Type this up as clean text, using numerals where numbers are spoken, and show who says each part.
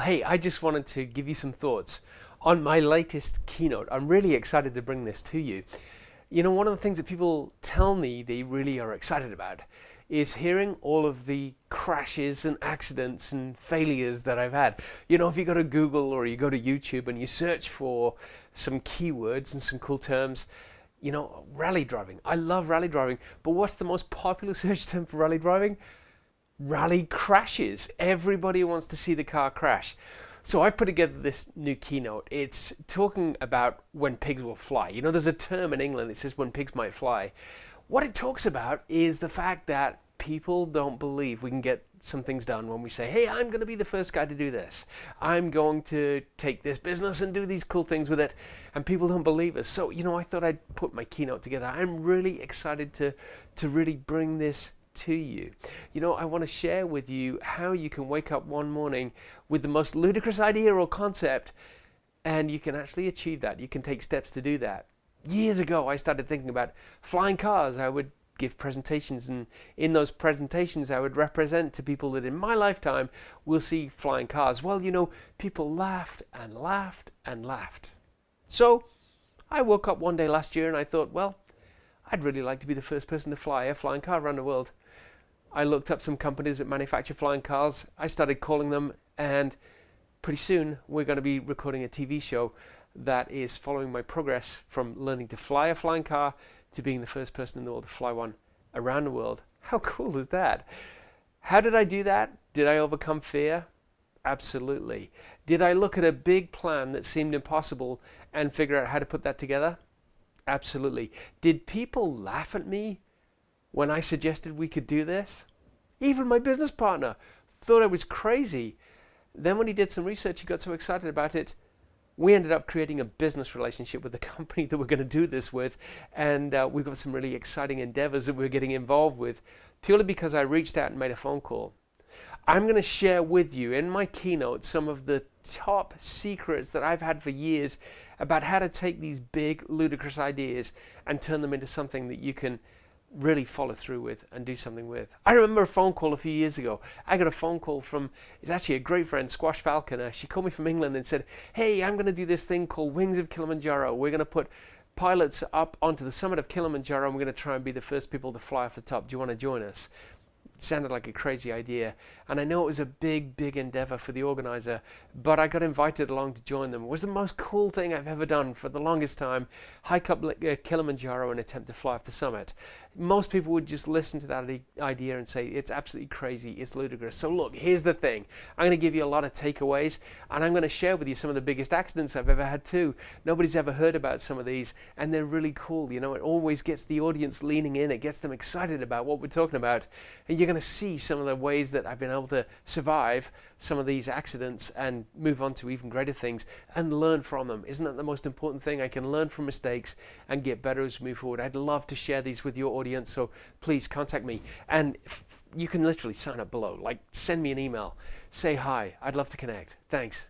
Speaker 1: hey, I just wanted to give you some thoughts on my latest keynote. I'm really excited to bring this to you. You know, one of the things that people tell me they really are excited about is hearing all of the crashes and accidents and failures that I've had. You know, if you go to Google or you go to YouTube and you search for some keywords and some cool terms, you know, rally driving. I love rally driving, but what's the most popular search term for rally driving? Rally crashes. Everybody wants to see the car crash. So I put together this new keynote. It's talking about when pigs will fly. You know, there's a term in England that says when pigs might fly. What it talks about is the fact that people don't believe we can get some things done when we say, hey, I'm going to be the first guy to do this. I'm going to take this business and do these cool things with it. And people don't believe us. So, you know, I thought I'd put my keynote together. I'm really excited to really bring this to you. You know, I want to share with you how you can wake up one morning with the most ludicrous idea or concept, and you can actually achieve that. You can take steps to do that. Years ago, I started thinking about flying cars. I would give presentations, and in those presentations I would represent to people that in my lifetime will see flying cars. Well, you know, people laughed and laughed and laughed. So I woke up one day last year and I thought, well, I'd really like to be the first person to fly a flying car around the world. I looked up some companies that manufacture flying cars. I started calling them, and pretty soon we're going to be recording a TV show that is following my progress from learning to fly a flying car to being the first person in the world to fly one around the world. How cool is that? How did I do that? Did I overcome fear? Absolutely. Did I look at a big plan that seemed impossible and figure out how to put that together? Absolutely. Did people laugh at me when I suggested we could do this? Even my business partner thought I was crazy. Then when he did some research, he got so excited about it, we ended up creating a business relationship with the company that we're going to do this with, and we've got some really exciting endeavors that we're getting involved with purely because I reached out and made a phone call. I'm going to share with you in my keynote some of the top secrets that I've had for years about how to take these big, ludicrous ideas and turn them into something that you can really follow through with and do something with. I remember a phone call a few years ago. I got a phone call from, it's actually a great friend, Squash Falconer. She called me from England and said, hey, I'm going to do this thing called Wings of Kilimanjaro. We're going to put pilots up onto the summit of Kilimanjaro and we're going to try and be the first people to fly off the top. Do you want to join us? It sounded like a crazy idea, and I know it was a big endeavor for the organizer, but I got invited along to join them. It was the most cool thing I've ever done for the longest time. Hike up Kilimanjaro and attempt to fly off the summit. Most people would just listen to that idea and say it's absolutely crazy, it's ludicrous. So look, here's the thing. I'm going to give you a lot of takeaways, and I'm going to share with you some of the biggest accidents I've ever had too. Nobody's ever heard about some of these, and they're really cool. You know, it always gets the audience leaning in. It gets them excited about what we're talking about, and you're going to see some of the ways that I've been able to survive some of these accidents and move on to even greater things and learn from them. Isn't that the most important thing? I can learn from mistakes and get better as we move forward. I'd love to share these with your audience, so please contact me, and you can literally sign up below. Like, send me an email, say hi. I'd love to connect. Thanks.